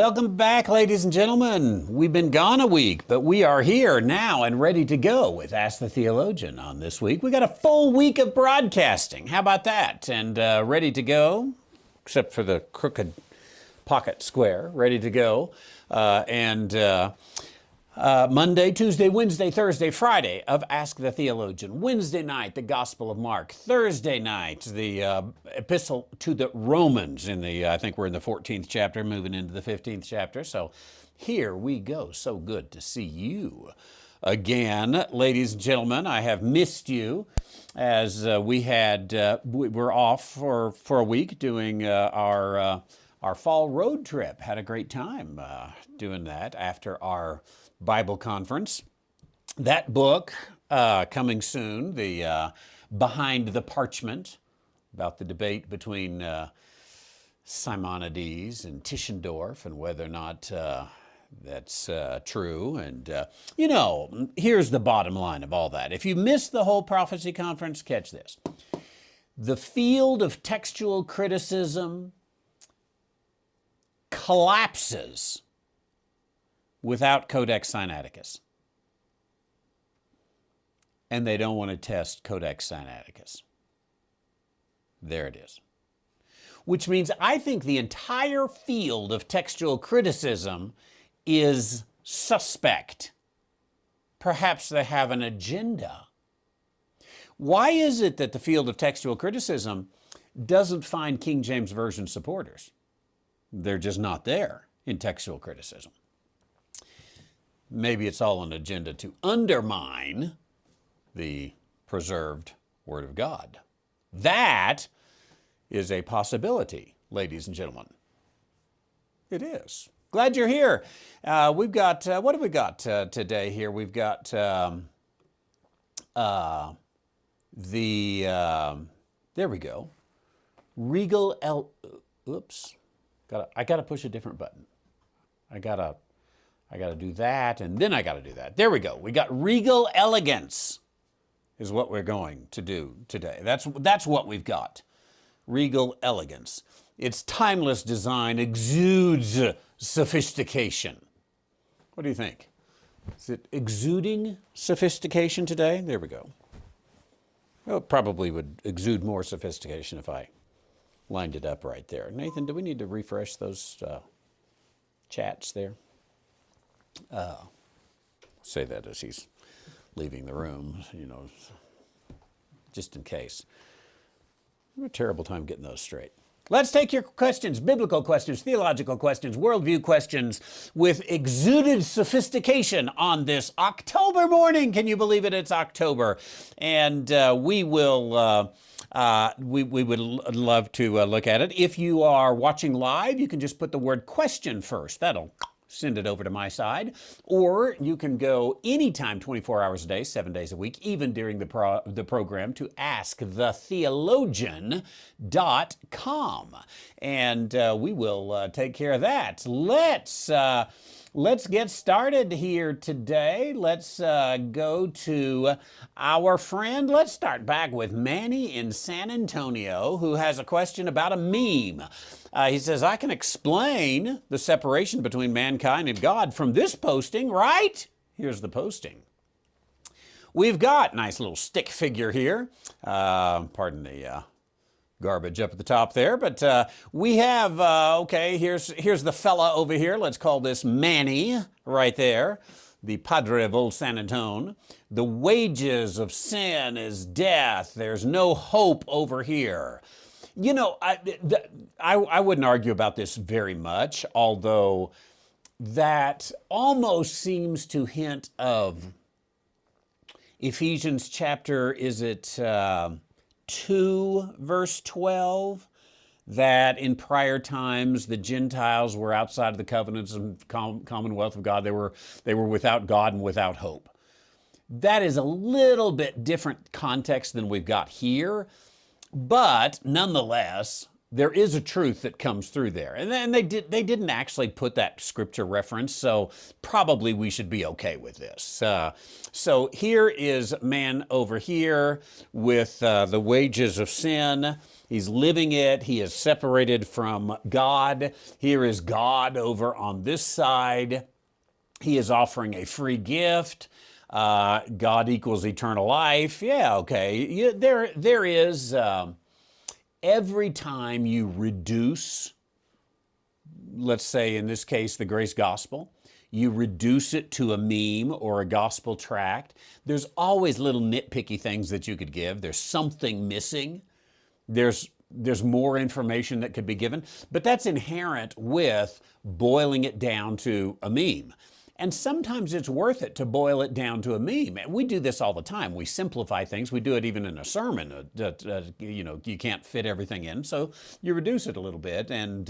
Welcome back, ladies and gentlemen. We've been gone a week, but we are here now and ready to go with Ask the Theologian on this week. We got a full week of broadcasting. How about that? And ready to go, except for the crooked pocket square, ready to go. Monday, Tuesday, Wednesday, Thursday, Friday of Ask the Theologian. Wednesday night, the Gospel of Mark. Thursday night, the Epistle to the Romans. I think we're in the 14th chapter, moving into the 15th chapter. So here we go. So good to see you again, ladies and gentlemen. I have missed you as we're off for a week doing our fall road trip. Had a great time doing that after our Bible conference. That book coming soon, the Behind the Parchment, about the debate between Simonides and Tischendorf and whether or not that's true. And, here's the bottom line of all that. If you missed the whole prophecy conference, catch this. The field of textual criticism collapses without Codex Sinaiticus. And they don't want to test Codex Sinaiticus. There it is. Which means I think the entire field of textual criticism is suspect. Perhaps they have an agenda. Why is it that the field of textual criticism doesn't find King James Version supporters? They're just not there in textual criticism. Maybe it's all an agenda to undermine the preserved Word of God. That is a possibility, ladies and gentlemen. It is. Glad you're here. We've got, what have we got today here? We've got there we go. Oops. I gotta push a different button. I gotta do that, and then I gotta do that. There we go. We got regal elegance is what we're going to do today. That's what we've got. Regal elegance. Its timeless design exudes sophistication. What do you think? Is it exuding sophistication today? There we go. Well, it probably would exude more sophistication if I lined it up right there. Nathan, do we need to refresh those chats there? Say that as he's leaving the room, just in case. I have a terrible time getting those straight. Let's take your questions, biblical questions, theological questions, worldview questions with exuded sophistication on this October morning. Can you believe it? It's October. And we will... we would love to look at it. If you are watching live, you can just put the word question first. That'll send it over to my side. Or you can go anytime, 24 hours a day, 7 days a week, even during the program, to askthetheologian.com. And we will take care of that. Let's get started here today. Let's go to our friend. Let's start back with Manny in San Antonio, who has a question about a meme. He says, I can explain the separation between mankind and God from this posting, right? Here's the posting. We've got a nice little stick figure here. Pardon the garbage up at the top there, but we have, here's the fella over here. Let's call this Manny right there, the Padre of Old San Antone. The wages of sin is death. There's no hope over here. I wouldn't argue about this very much, although that almost seems to hint of Ephesians chapter, is it 2 verse 12, that in prior times the Gentiles were outside of the covenants and commonwealth of God. They were without God and without hope. That is a little bit different context than we've got here, but nonetheless, there is a truth that comes through there. And then they didn't actually put that scripture reference, so probably we should be okay with this. So here is man over here with the wages of sin. He's living it. He is separated from God. Here is God over on this side. He is offering a free gift. God equals eternal life. Yeah, okay. There is... every time you reduce, let's say in this case, the grace gospel, you reduce it to a meme or a gospel tract, there's always little nitpicky things that you could give. There's something missing. There's more information that could be given, but that's inherent with boiling it down to a meme. And sometimes it's worth it to boil it down to a meme. We do this all the time. We simplify things. We do it even in a sermon. You can't fit everything in, so you reduce it a little bit. And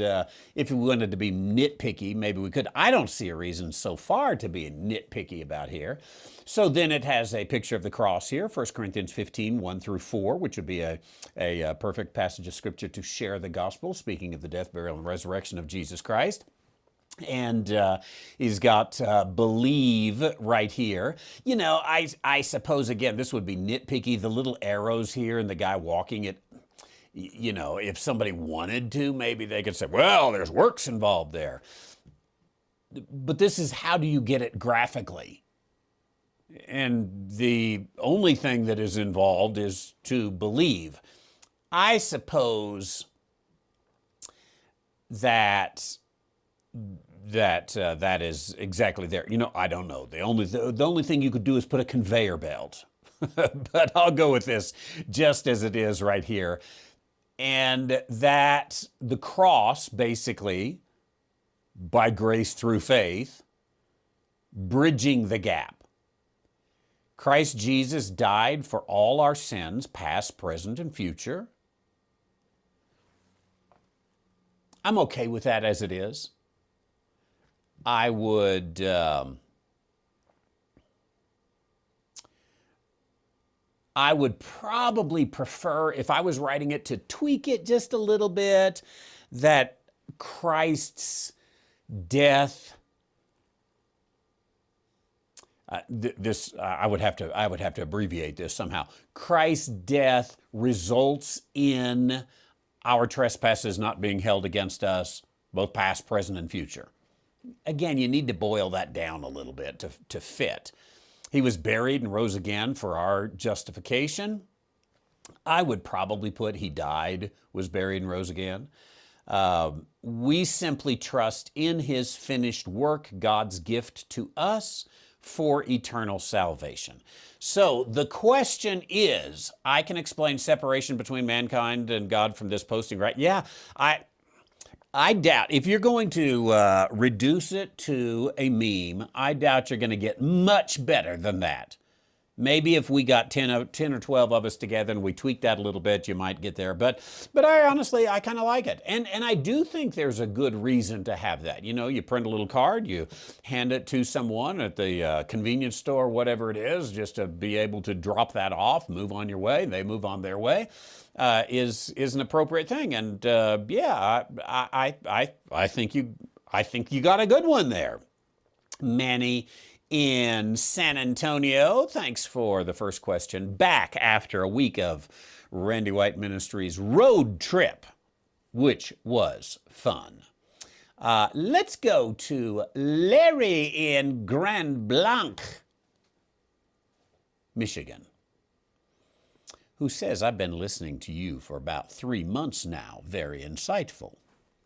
if we wanted to be nitpicky, maybe we could. I don't see a reason so far to be nitpicky about here. So then it has a picture of the cross here, 1 Corinthians 15, 1 through 4, which would be a perfect passage of Scripture to share the gospel, speaking of the death, burial, and resurrection of Jesus Christ. And he's got believe right here. You know, I suppose, again, this would be nitpicky. The little arrows here and the guy walking it, you know, if somebody wanted to, maybe they could say, well, there's works involved there. But this is, how do you get it graphically? And the only thing that is involved is to believe. I suppose that is exactly there. You know, I don't know. The only thing you could do is put a conveyor belt. But I'll go with this just as it is right here. And that the cross, basically, by grace through faith, bridging the gap. Christ Jesus died for all our sins, past, present, and future. I'm okay with that as it is. I would probably prefer, if I was writing it, to tweak it just a little bit, that Christ's death, I would have to abbreviate this somehow. Christ's death results in our trespasses not being held against us, both past, present, and future. Again, you need to boil that down a little bit to fit. He was buried and rose again for our justification. I would probably put he died, was buried, and rose again. We simply trust in his finished work, God's gift to us for eternal salvation. So the question is, I can explain separation between mankind and God from this posting, right? Yeah, I doubt, if you're going to reduce it to a meme, I doubt you're going to get much better than that. Maybe if we got 10 or 12 of us together and we tweaked that a little bit, you might get there. But I honestly, I kind of like it. And I do think there's a good reason to have that. You know, you print a little card, you hand it to someone at the convenience store, whatever it is, just to be able to drop that off, move on your way, they move on their way, is an appropriate thing. And yeah, I think you got a good one there. Manny in San Antonio, thanks for the first question. Back after a week of Randy White Ministries road trip, which was fun. Let's go to Larry in Grand Blanc, Michigan, who says, I've been listening to you for about 3 months now. Very insightful.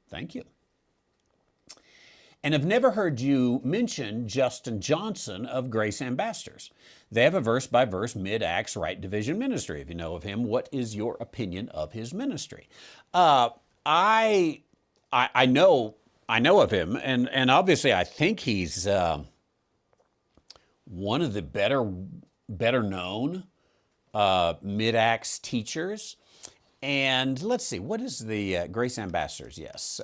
Thank you. And have never heard you mention Justin Johnson of Grace Ambassadors. They have a verse-by-verse mid-Acts right division ministry. If you know of him, what is your opinion of his ministry? I know of him, and obviously I think he's one of the better known mid-Acts teachers. And let's see, what is the Grace Ambassadors? Yes.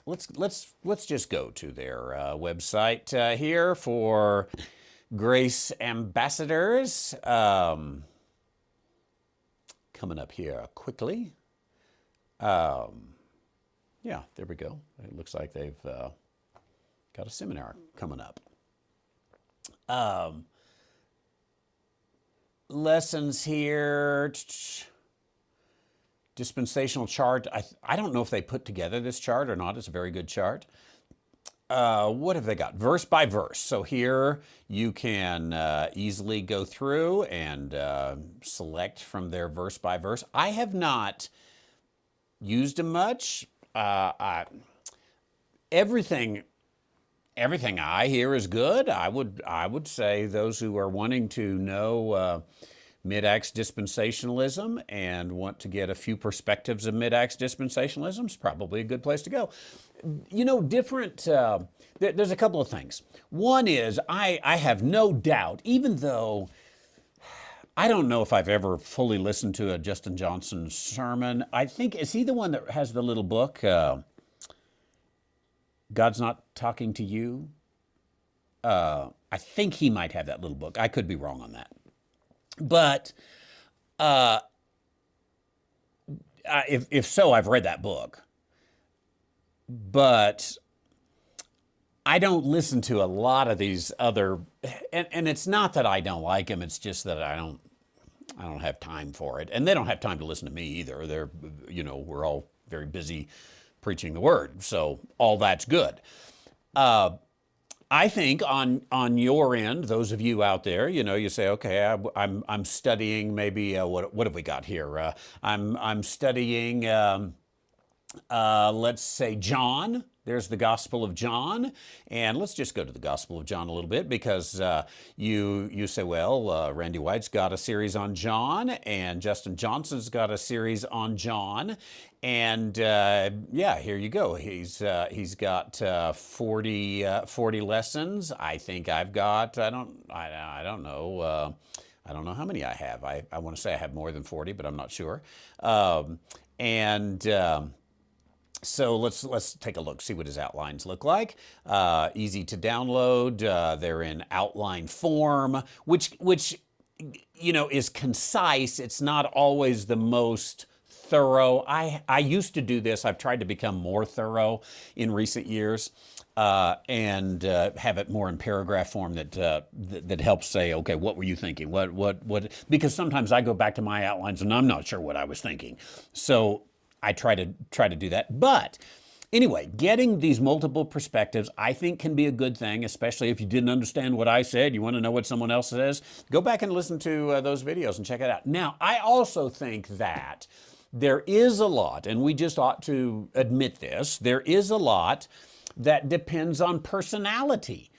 Let's just go to their website here for Grace Ambassadors. coming up here quickly. Yeah, there we go. It looks like they've got a seminar coming up. Lessons here. Dispensational chart. I don't know if they put together this chart or not. It's a very good chart. What have they got? Verse by verse. So here you can easily go through and select from their verse by verse. I have not used them much. Everything I hear is good. I would say those who are wanting to know mid-Acts dispensationalism and want to get a few perspectives of mid-Acts dispensationalism is probably a good place to go. You know, there's a couple of things. One is I have no doubt, even though I don't know if I've ever fully listened to a Justin Johnson sermon. I think, is he the one that has the little book, God's Not Talking to You? I think he might have that little book. I could be wrong on that. But if so, I've read that book. But I don't listen to a lot of these other, and it's not that I don't like them. It's just that I don't have time for it, and they don't have time to listen to me either. They're, we're all very busy preaching the word, so all that's good. I think on your end, those of you out there, you say, okay, I'm studying maybe what have we got here? I'm studying, let's say John. There's the Gospel of John, and let's just go to the Gospel of John a little bit because you say, well, Randy White's got a series on John, and Justin Johnson's got a series on John, and yeah, here you go. He's got 40 lessons. I think I've got I don't know. I don't know how many I have. I want to say I have more than 40, but I'm not sure. So let's take a look, see what his outlines look like. Easy to download. They're in outline form, which is concise. It's not always the most thorough. I used to do this. I've tried to become more thorough in recent years. And have it more in paragraph form that helps say, okay, what were you thinking? What? Because sometimes I go back to my outlines and I'm not sure what I was thinking. So I try to do that. But anyway, getting these multiple perspectives, I think, can be a good thing, especially if you didn't understand what I said. You want to know what someone else says? Go back and listen to those videos and check it out. Now, I also think that there is a lot, and we just ought to admit this, there is a lot that depends on personality.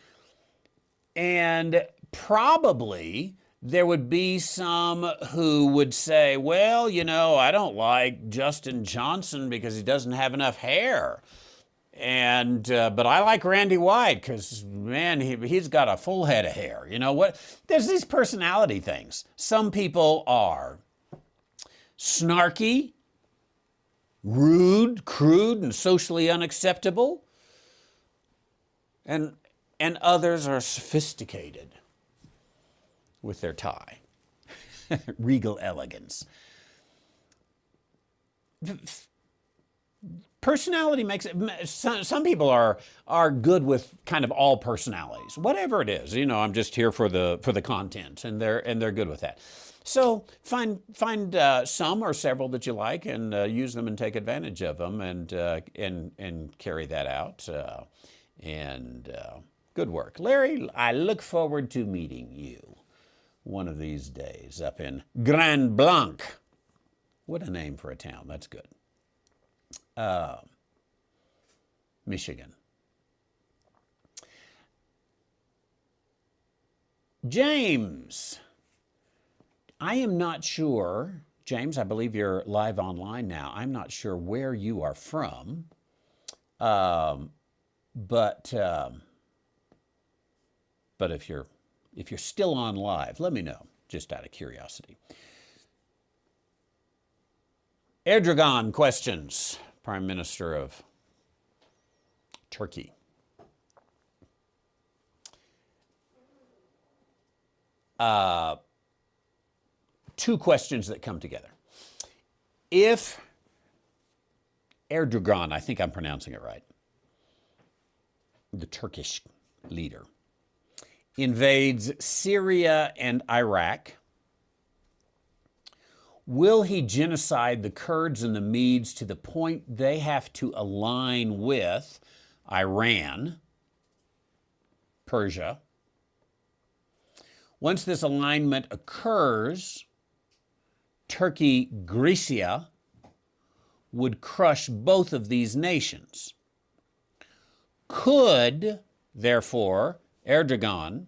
And probably there would be some who would say, well, I don't like Justin Johnson because he doesn't have enough hair. And but I like Randy White because, man, he's got a full head of hair. You know what? There's these personality things. Some people are snarky, rude, crude, and socially unacceptable. And others are sophisticated with their tie. Regal elegance. Personality makes it. Some people are good with kind of all personalities, whatever it is. I'm just here for the content, and they're good with that. So find some or several that you like and use them and take advantage of them and carry that out. Good work, Larry. I look forward to meeting you one of these days up in Grand Blanc. What a name for a town. That's good. Michigan. James. I am not sure, James, I believe you're live online now. I'm not sure where you are from, but if you're still on live, let me know, just out of curiosity. Erdogan questions, Prime Minister of Turkey. Two questions that come together. If Erdogan, I think I'm pronouncing it right, the Turkish leader, invades Syria and Iraq, will he genocide the Kurds and the Medes to the point they have to align with Iran, Persia? Once this alignment occurs, Turkey, Grecia would crush both of these nations. Could, therefore, Erdogan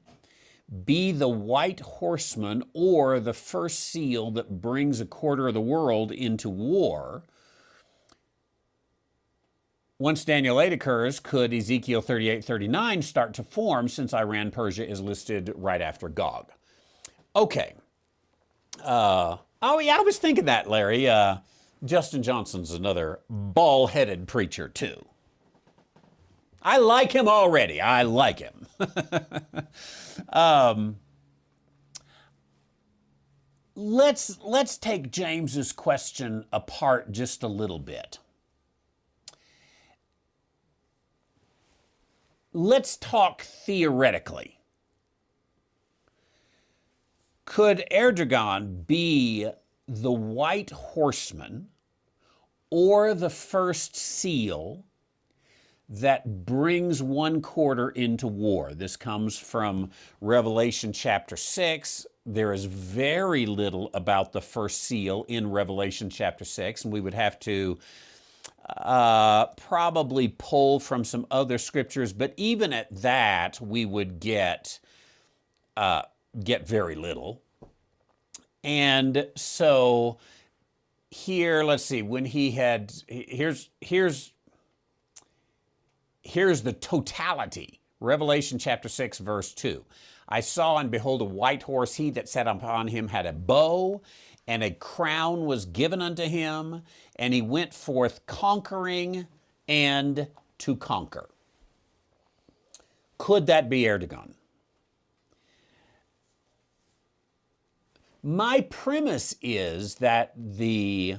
be the white horseman or the first seal that brings a quarter of the world into war? Once Daniel 8 occurs, could Ezekiel 38:39 start to form, since Iran, Persia is listed right after Gog? Okay. Oh, yeah, I was thinking that, Larry. Justin Johnson's another ball-headed preacher, too. I like him already. I like him. Let's take James's question apart just a little bit. Let's talk theoretically. Could Erdogan be the white horseman or the first seal that brings one quarter into war? This comes from Revelation chapter 6. There is very little about the first seal in Revelation chapter 6, and we would have to probably pull from some other scriptures, but even at that, we would get very little. And so here, let's see, when he had, here's the totality. Revelation chapter 6, verse 2. I saw and behold a white horse. He that sat upon him had a bow, and a crown was given unto him, and he went forth conquering and to conquer. Could that be Erdogan? My premise is that the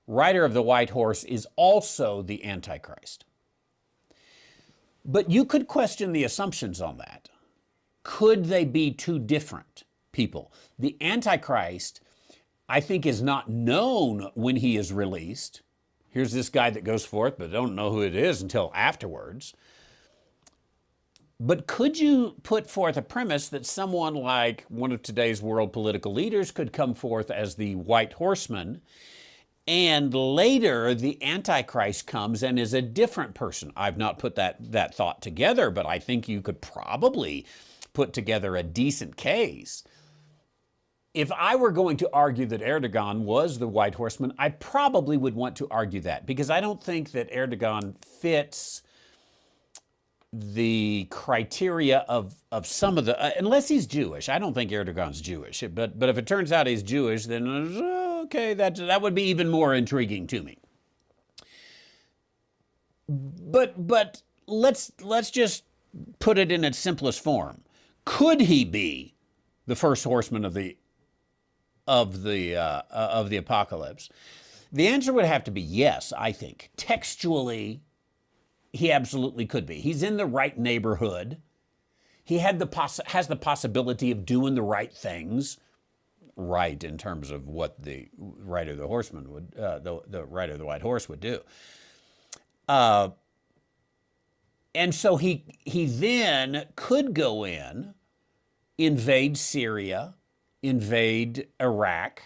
rider of the white horse is also the Antichrist. But you could question the assumptions on that. Could they be two different people? The Antichrist, I think, is not known when he is released. Here's this guy that goes forth, but don't know who it is until afterwards. But could you put forth a premise that someone like one of today's world political leaders could come forth as the white horseman, and later the Antichrist comes and is a different person? I've not put that thought together, but I think you could probably put together a decent case. If I were going to argue that Erdogan was the white horseman, I probably would want to argue that, because I don't think that Erdogan fits the criteria of some of the, unless he's Jewish. I don't think Erdogan's Jewish, but if it turns out he's Jewish, then okay, that would be even more intriguing to me. But let's just put it in its simplest form. Could he be the first horseman of the apocalypse? The answer would have to be yes, I think. Textually, he absolutely could be. He's in the right neighborhood. He has the possibility of doing the right things, right in terms of what the rider of the horseman would, the rider of the white horse would do. And so he then could go in, invade Syria, invade Iraq,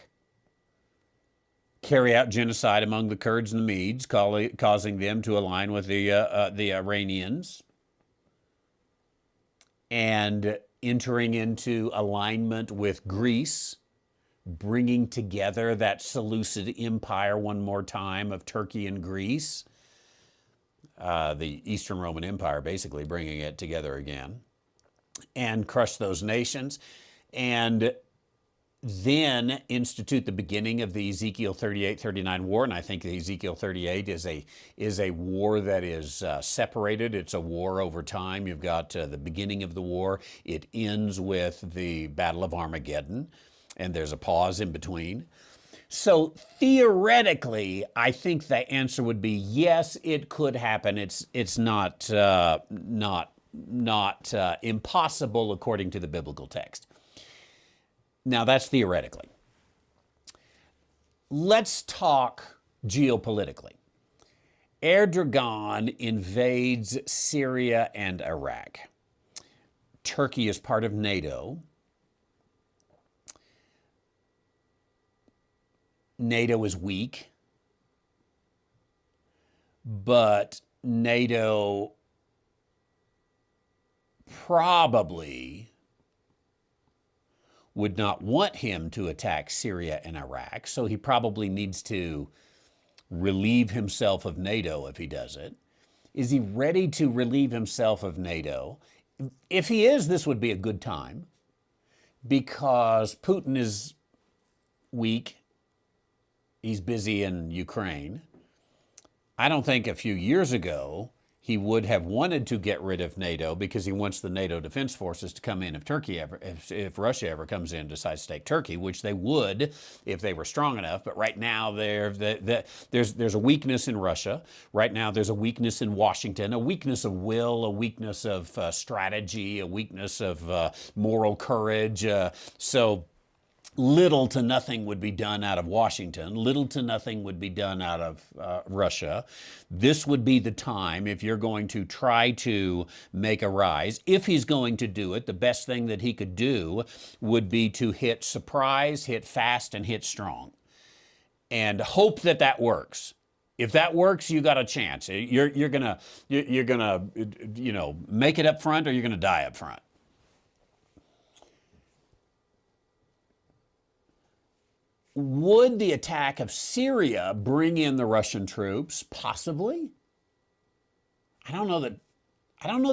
carry out genocide among the Kurds and the Medes, causing them to align with the Iranians, and entering into alignment with Greece, bringing together that Seleucid Empire one more time of Turkey and Greece, the Eastern Roman Empire, basically bringing it together again, and crush those nations, and then institute the beginning of the Ezekiel 38-39 war. And I think the Ezekiel 38 is a war that is separated. It's a war over time. You've got the beginning of the war. It ends with the Battle of Armageddon, and there's a pause in between. So theoretically, I think the answer would be yes, it could happen. It's not impossible according to the biblical text. Now that's theoretically. Let's talk geopolitically. Erdogan invades Syria and Iraq. Turkey is part of NATO. NATO is weak, but NATO probably would not want him to attack Syria and Iraq, so he probably needs to relieve himself of NATO if he does it. Is he ready to relieve himself of NATO? If he is, this would be a good time because Putin is weak. He's busy in Ukraine. I don't think a few years ago he would have wanted to get rid of NATO because he wants the NATO defense forces to come in if Russia ever comes in and decides to take Turkey, which they would if they were strong enough. But right now there's a weakness in Russia. Right now there's a weakness in Washington, a weakness of will, a weakness of strategy, a weakness of moral courage. So little to nothing would be done out of Washington. Little to nothing would be done out of Russia. This would be the time, if you're going to try to make a rise, if he's going to do it, the best thing that he could do would be to hit surprise, hit fast, and hit strong. And hope that that works. If that works, you got a chance. You're gonna make it up front, or you're gonna die up front. Would the attack of Syria bring in the Russian troops? Possibly. I don't know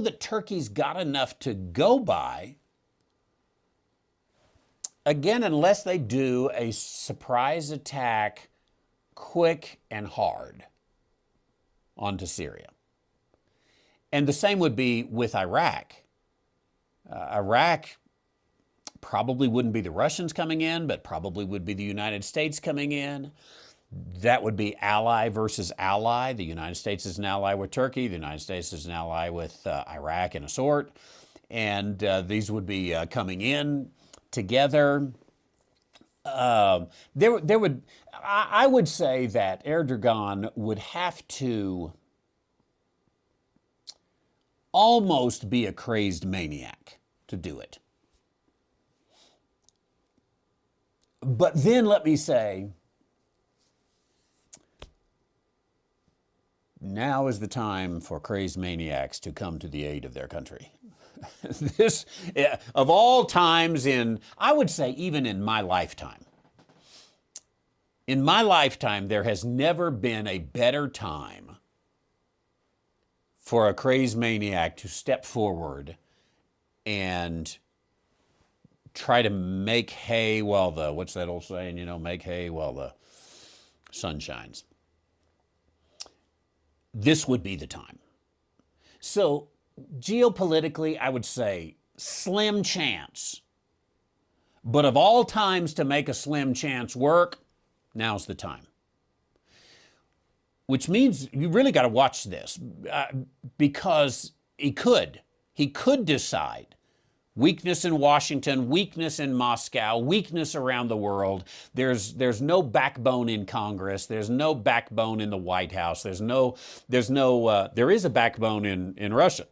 that Turkey's got enough to go by. Again, unless they do a surprise attack quick and hard onto Syria. And the same would be with Iraq. Iraq probably wouldn't be the Russians coming in, but probably would be the United States coming in. That would be ally versus ally. The United States is an ally with Turkey. The United States is an ally with Iraq in a sort. And these would be coming in together. I would say that Erdogan would have to almost be a crazed maniac to do it. But then let me say, now is the time for crazed maniacs to come to the aid of their country. This, of all times I would say even in my lifetime, there has never been a better time for a crazed maniac to step forward and try to make hay while what's that old saying, make hay while the sun shines. This would be the time. So geopolitically, I would say slim chance. But of all times to make a slim chance work, now's the time. Which means you really got to watch this because he could decide. Weakness in Washington, weakness in Moscow, weakness around the world. There's no backbone in Congress. There's no backbone in the White House. There is a backbone in Russia,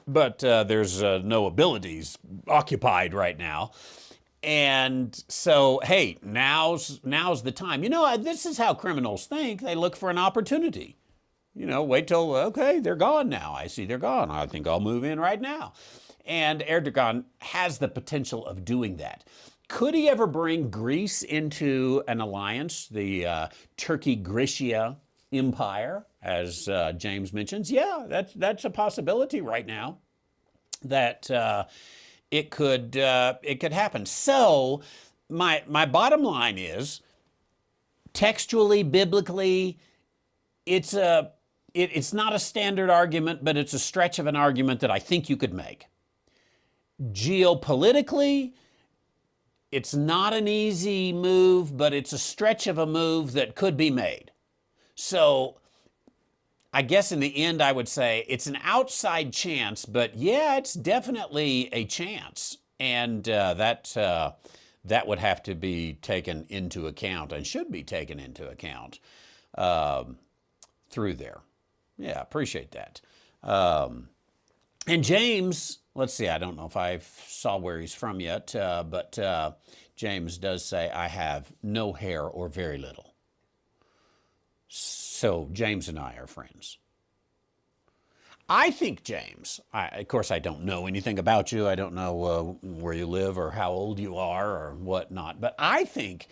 but there's no abilities occupied right now. And so, hey, now's the time. This is how criminals think. They look for an opportunity. Wait till, okay, they're gone now. I see they're gone. I think I'll move in right now. And Erdogan has the potential of doing that. Could he ever bring Greece into an alliance, the Turkey-Grecia empire, as James mentions? Yeah, that's a possibility right now that it could happen. So my bottom line is, textually, biblically, it's not a standard argument, but it's a stretch of an argument that I think you could make. Geopolitically, It's not an easy move, but it's a stretch of a move that could be made. So I guess in the end, I would say it's an outside chance, but yeah, it's definitely a chance. And that would have to be taken into account and should be taken into account through there. Yeah, appreciate that. And James, let's see, I don't know if I saw where he's from yet, but James does say, I have no hair or very little. So James and I are friends. I think, James, of course, I don't know anything about you. I don't know where you live or how old you are or whatnot. But I think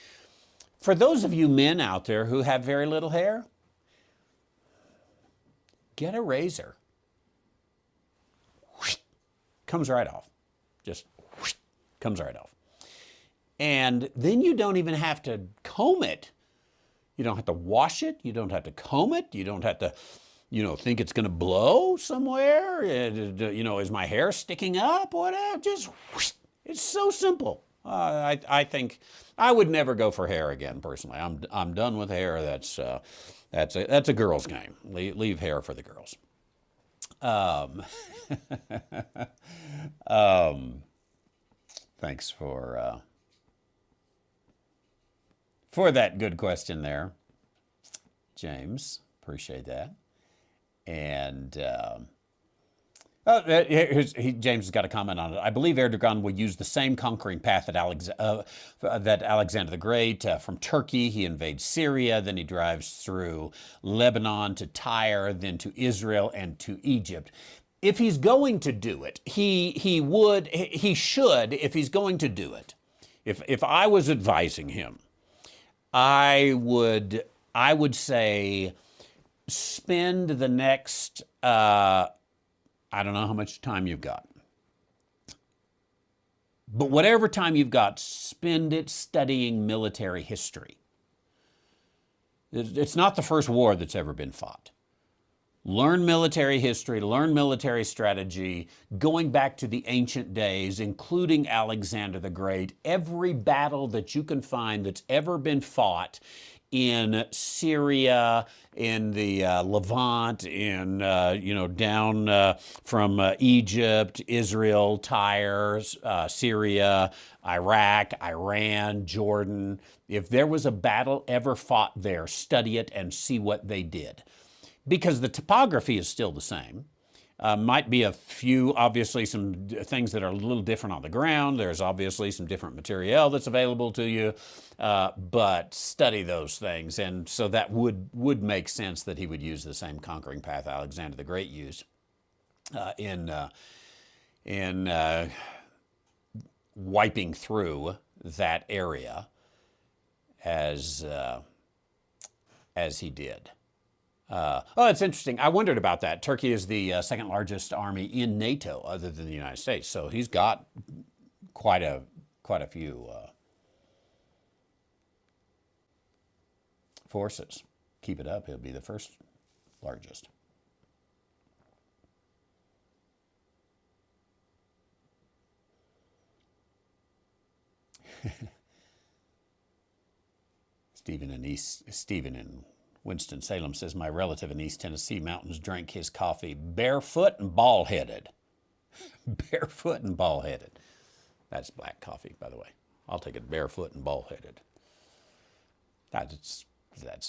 for those of you men out there who have very little hair, get a razor. Comes right off. Just comes right off. And then you don't even have to comb it. You don't have to wash it. You don't have to comb it. You don't have to, think it's going to blow somewhere. Is my hair sticking up? Whatever. Just, it's so simple. I think I would never go for hair again, personally. I'm done with hair. That's a girl's game. Leave hair for the girls. Thanks for that good question there, James. Appreciate that. And James has got a comment on it. I believe Erdogan will use the same conquering path that Alexander the Great from Turkey. He invades Syria, then he drives through Lebanon to Tyre, then to Israel and to Egypt. If he's going to do it, he should, if he's going to do it. If I was advising him, I would say spend the next, I don't know how much time you've got, but whatever time you've got, spend it studying military history. It's not the first war that's ever been fought. Learn military history, learn military strategy, going back to the ancient days, including Alexander the Great. Every battle that you can find that's ever been fought in Syria, in the Levant, down from Egypt, Israel, Tyre, Syria, Iraq, Iran, Jordan. If there was a battle ever fought there, study it and see what they did. Because the topography is still the same. Might be a few, obviously, some things that are a little different on the ground. There's obviously some different material that's available to you, but study those things. And so that would make sense that he would use the same conquering path Alexander the Great used in wiping through that area as he did. It's interesting. I wondered about that. Turkey is the second largest army in NATO, other than the United States. So he's got quite a few forces. Keep it up, he'll be the first largest. Stephen in Winston-Salem says, my relative in East Tennessee mountains drank his coffee barefoot and bald-headed. Barefoot and bald-headed. That's black coffee, by the way. I'll take it barefoot and bald-headed. That's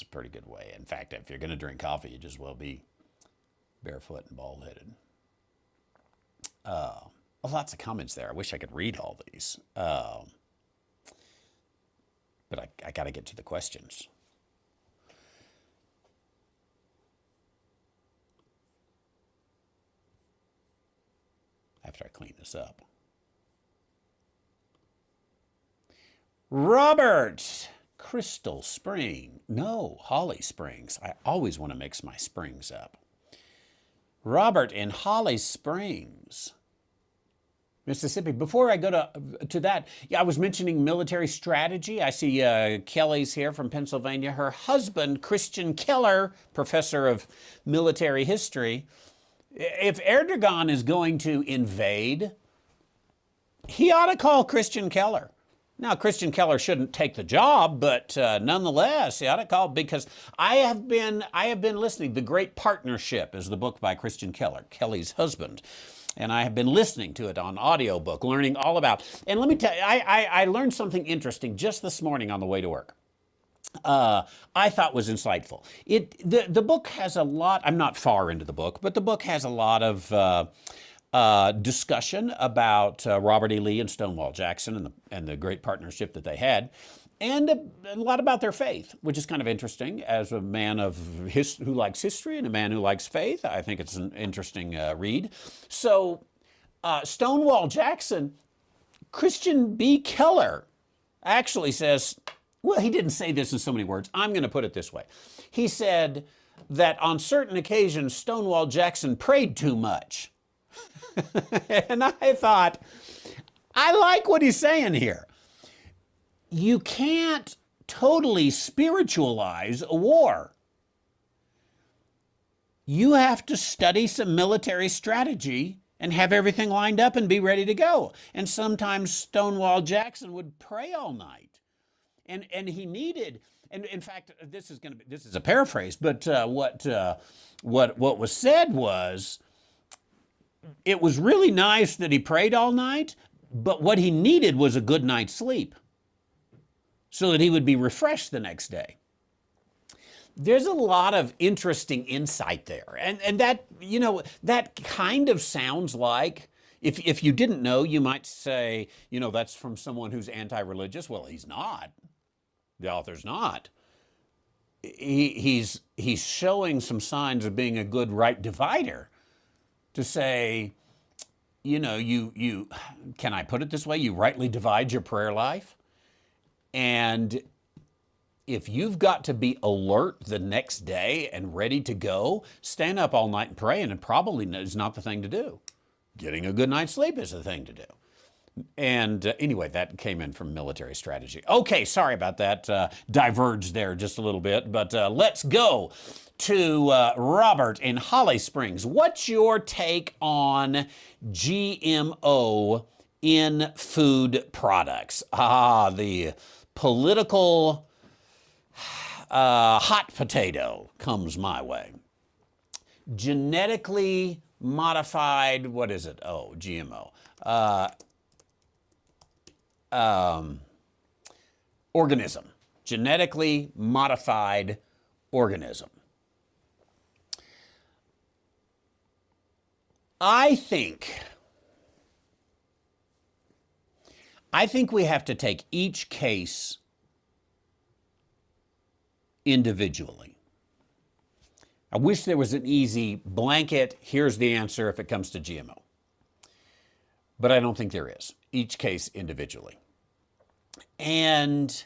a pretty good way. In fact, if you're going to drink coffee, you just well be barefoot and bald-headed. Lots of comments there. I wish I could read all these. But I got to get to the questions. After I clean this up. Robert, Crystal Spring. No, Holly Springs. I always want to mix my springs up. Robert in Holly Springs, Mississippi. Before I go to that, I was mentioning military strategy. I see Kelly's here from Pennsylvania. Her husband, Christian Keller, professor of military history. If Erdogan is going to invade, he ought to call Christian Keller. Now, Christian Keller shouldn't take the job, but nonetheless, he ought to call, because I have been listening. The Great Partnership is the book by Christian Keller, Kelly's husband. And I have been listening to it on audiobook, learning all about. And let me tell you, I learned something interesting just this morning on the way to work. I thought was insightful. The book has a lot. I'm not far into the book, but the book has a lot of discussion about Robert E. Lee and Stonewall Jackson and the great partnership that they had, and a lot about their faith, which is kind of interesting. As a man who likes history and a man who likes faith, I think it's an interesting read. So, Stonewall Jackson, Christian B. Keller actually says, well, he didn't say this in so many words. I'm going to put it this way. He said that on certain occasions, Stonewall Jackson prayed too much. And I thought, I like what he's saying here. You can't totally spiritualize a war. You have to study some military strategy and have everything lined up and be ready to go. And sometimes Stonewall Jackson would pray all night. And he needed, and in fact, this is a paraphrase, but what was said was, it was really nice that he prayed all night, but what he needed was a good night's sleep so that he would be refreshed the next day. There's a lot of interesting insight there. And that, that kind of sounds like, if you didn't know, you might say, that's from someone who's anti-religious. Well, he's not. The author's not. He's showing some signs of being a good right divider, to say, you can I put it this way? You rightly divide your prayer life. And if you've got to be alert the next day and ready to go, stand up all night and pray, and it probably is not the thing to do. Getting a good night's sleep is the thing to do. And anyway, that came in from military strategy. Okay, sorry about that. Diverged there just a little bit, but let's go to Robert in Holly Springs. What's your take on GMO in food products? The political hot potato comes my way. Genetically modified, what is it? Oh, GMO. Organism. Genetically modified organism. I think we have to take each case individually. I wish there was an easy blanket, here's the answer if it comes to GMO. But I don't think there is. Each case individually. And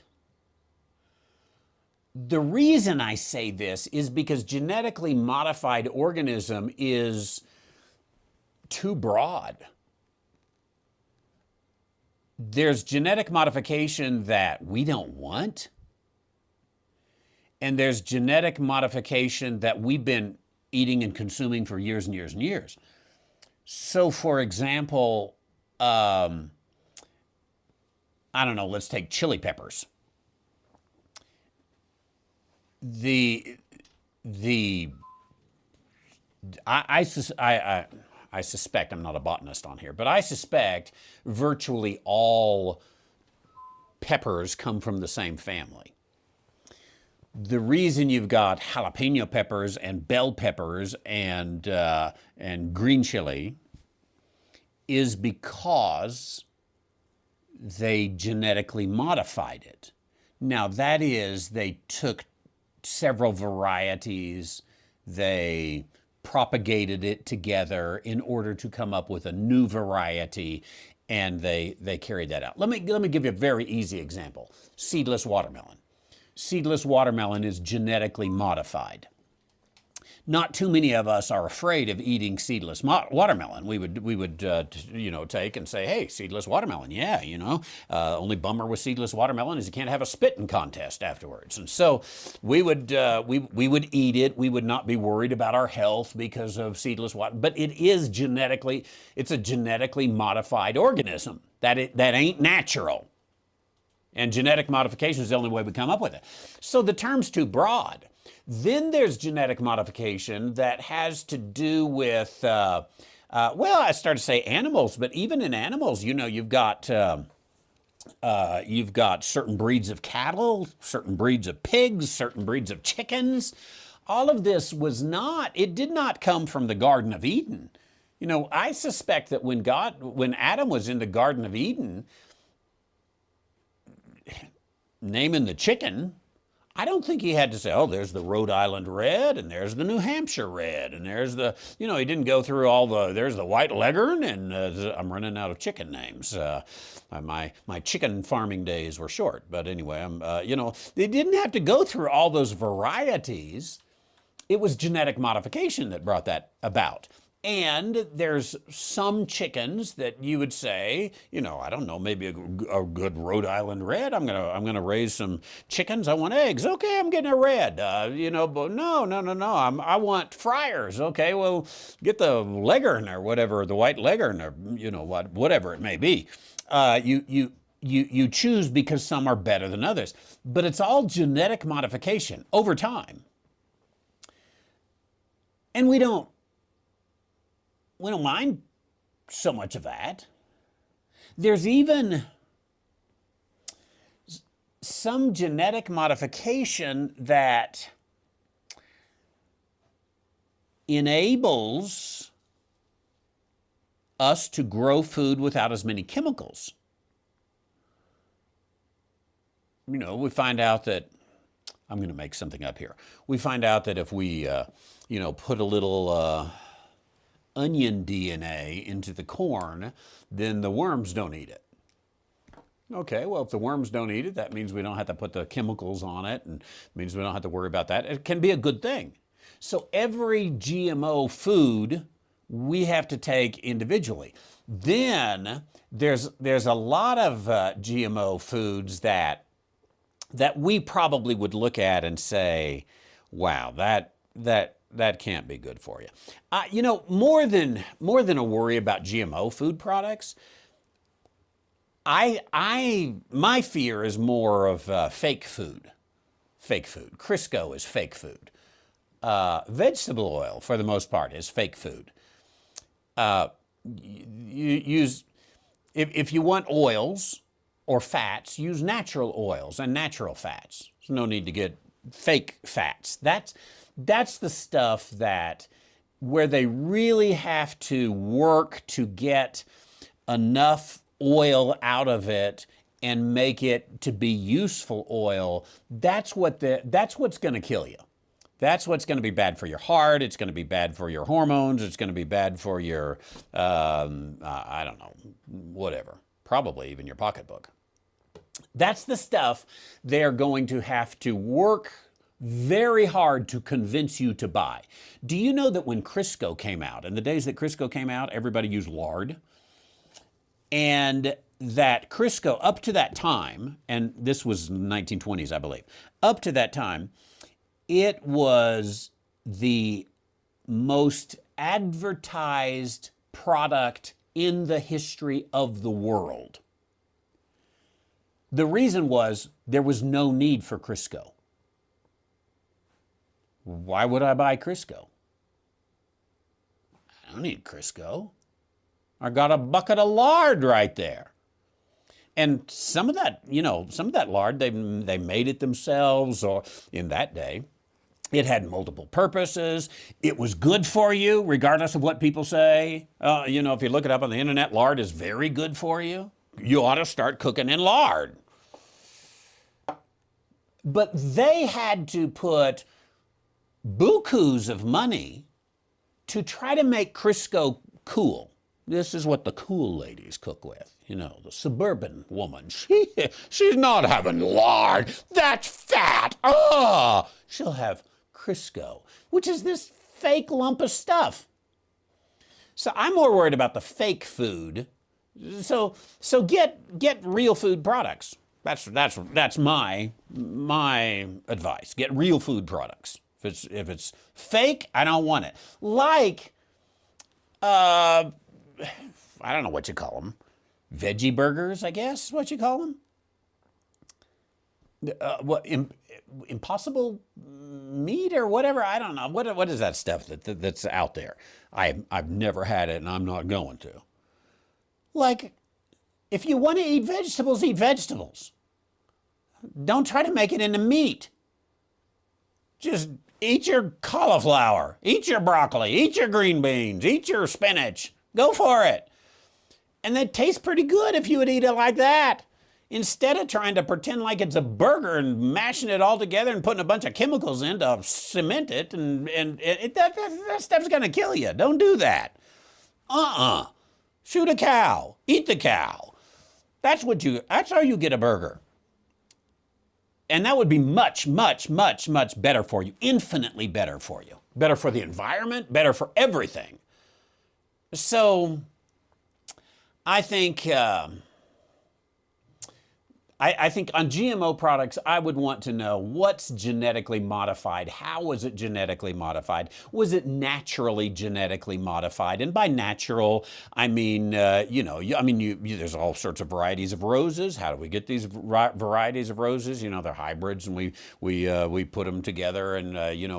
the reason I say this is because genetically modified organism is too broad. There's genetic modification that we don't want, and there's genetic modification that we've been eating and consuming for years and years and years. So, for example, I don't know, let's take chili peppers. I suspect, I'm not a botanist on here, but I suspect virtually all peppers come from the same family. The reason you've got jalapeno peppers and bell peppers and green chili is because they genetically modified it. Now, that is, they took several varieties, they propagated it together in order to come up with a new variety, and they carried that out. Let me give you a very easy example. Seedless watermelon. Seedless watermelon is genetically modified. Not too many of us are afraid of eating seedless watermelon. We would take and say, hey, seedless watermelon, yeah, only bummer with seedless watermelon is you can't have a spitting contest afterwards. And so we would eat it. We would not be worried about our health because of seedless water. But it's a genetically modified organism. That ain't natural. And genetic modification is the only way we come up with it. So the term's too broad. Then there's genetic modification that has to do with, well, I started to say animals, but even in animals, you know, you've got certain breeds of cattle, certain breeds of pigs, certain breeds of chickens. All of this it did not come from the Garden of Eden. You know, I suspect that when Adam was in the Garden of Eden, naming the chicken, I don't think he had to say, oh, there's the Rhode Island Red, and there's the New Hampshire Red, and there's the, you know, he didn't go through there's the White Leghorn, and I'm running out of chicken names. My chicken farming days were short, but anyway, you know, they didn't have to go through all those varieties. It was genetic modification that brought that about. And there's some chickens that you would say, you know, I don't know, maybe a good Rhode Island Red. I'm gonna raise some chickens. I want eggs. Okay, I'm getting a red. You know, but no. I want fryers. Okay, well, get the Leghorn or whatever, the White Leghorn, or you know whatever it may be. You choose because some are better than others, but it's all genetic modification over time, and we don't mind so much of that. There's even some genetic modification that enables us to grow food without as many chemicals. You know, we find out that, I'm going to make something up here. We find out that if we, you know, put a little onion DNA into the corn, then the worms don't eat it. Okay, well, if the worms don't eat it, that means we don't have to put the chemicals on it, and means we don't have to worry about that. It can be a good thing. So every GMO food we have to take individually. Then there's a lot of GMO foods that we probably would look at and say, wow, that can't be good for you. You know, more than a worry about GMO food products, my fear is more of fake food. Fake food. Crisco is fake food. Vegetable oil, for the most part, is fake food. If you want oils or fats, use natural oils and natural fats. There's no need to get fake fats. That's the stuff where they really have to work to get enough oil out of it and make it to be useful oil. That's what's going to kill you. That's what's going to be bad for your heart. It's going to be bad for your hormones. It's going to be bad for your, I don't know, whatever. Probably even your pocketbook. That's the stuff they're going to have to work very hard to convince you to buy. Do you know that when Crisco came out, in the days that Crisco came out, everybody used lard? And that Crisco, up to that time, and this was 1920s, I believe, up to that time, it was the most advertised product in the history of the world. The reason was there was no need for Crisco. Why would I buy Crisco? I don't need Crisco. I got a bucket of lard right there. And some of that, you know, some of that lard, they made it themselves, or in that day, it had multiple purposes. It was good for you, regardless of what people say. You know, if you look it up on the internet, lard is very good for you. You ought to start cooking in lard. But they had to put bukus of money to try to make Crisco cool. This is what the cool ladies cook with. You know, the suburban woman. She's not having lard. That's fat. She'll have Crisco, which is this fake lump of stuff. So I'm more worried about the fake food. So get real food products. That's my advice. Get real food products. If it's fake, I don't want it. Like, I don't know what you call them. Veggie burgers, I guess, is what you call them. what impossible meat or whatever? I don't know. What is that stuff that's out there? I've never had it, and I'm not going to. Like, if you want to eat vegetables, eat vegetables. Don't try to make it into meat. Just eat your cauliflower, eat your broccoli, eat your green beans, eat your spinach. Go for it. And that tastes pretty good if you would eat it like that. Instead of trying to pretend like it's a burger and mashing it all together and putting a bunch of chemicals in to cement it, that stuff's going to kill you. Don't do that. Shoot a cow. Eat the cow. That's how you get a burger. And that would be much, much, much, much better for you. Infinitely better for you. Better for the environment, better for everything. So, I think I think on GMO products, I would want to know what's genetically modified. How was it genetically modified? Was it naturally genetically modified? And by natural, I mean, there's all sorts of varieties of roses. How do we get these varieties of roses? You know, they're hybrids, and we put them together and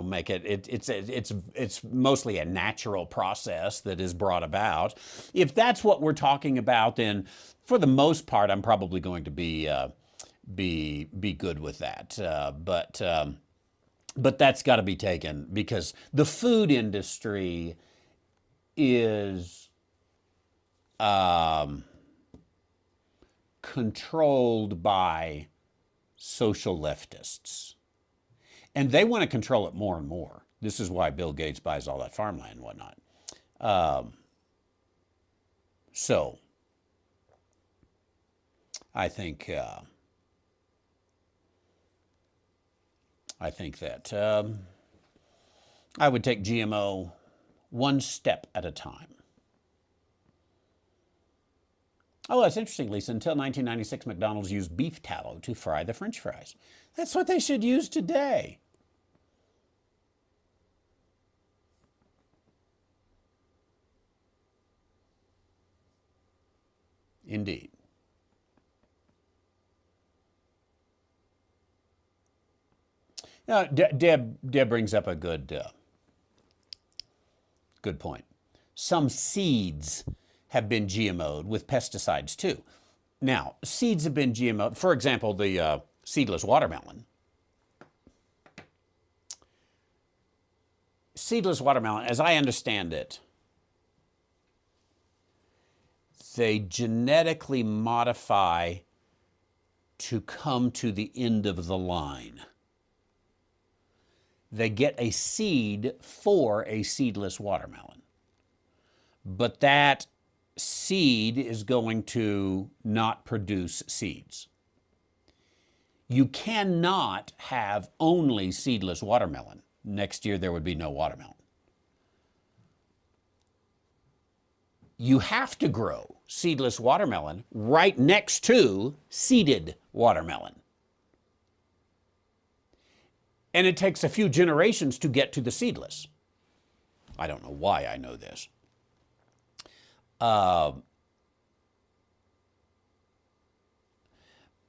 make it. It's mostly a natural process that is brought about. If that's what we're talking about, then for the most part, I'm probably going to be good with that. But that's got to be taken, because the food industry is controlled by social leftists, and they want to control it more and more. This is why Bill Gates buys all that farmland and whatnot. So I think that I would take GMO one step at a time. Oh, that's interesting, Lisa. Until 1996, McDonald's used beef tallow to fry the French fries. That's what they should use today. Indeed. Now, Deb brings up a good point. Some seeds have been GMO'd with pesticides too. Now, seeds have been GMO'd. For example, the seedless watermelon. Seedless watermelon, as I understand it, they genetically modify to come to the end of the line. They get a seed for a seedless watermelon. But that seed is going to not produce seeds. You cannot have only seedless watermelon. Next year there would be no watermelon. You have to grow seedless watermelon right next to seeded watermelon. And it takes a few generations to get to the seedless. I don't know why I know this.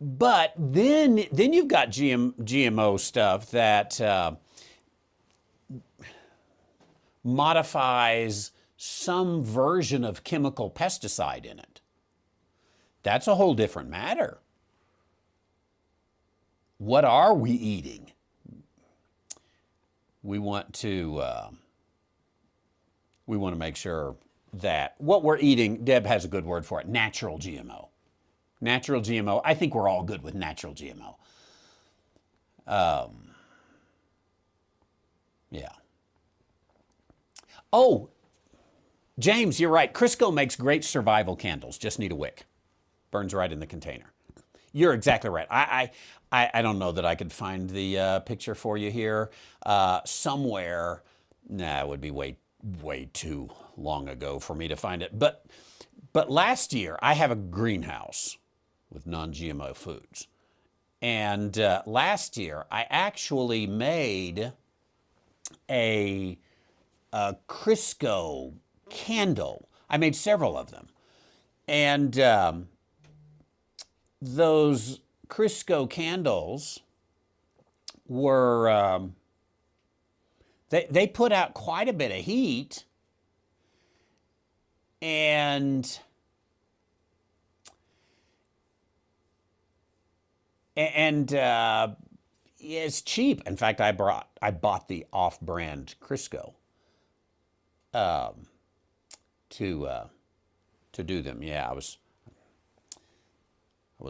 But then you've got GMO stuff that modifies some version of chemical pesticide in it. That's a whole different matter. What are we eating? We want to make sure that what we're eating, Deb has a good word for it, natural GMO. Natural GMO. I think we're all good with natural GMO. Yeah. Oh, James, you're right. Crisco makes great survival candles. Just need a wick. Burns right in the container. You're exactly right. I don't know that I could find the picture for you here somewhere. Nah, it would be way too long ago for me to find it. But last year, I have a greenhouse with non-GMO foods. And last year, I actually made a Crisco candle. I made several of them. And those Crisco candles were, they put out quite a bit of heat, and it's cheap. In fact, I bought the off-brand Crisco to do them. Yeah, I was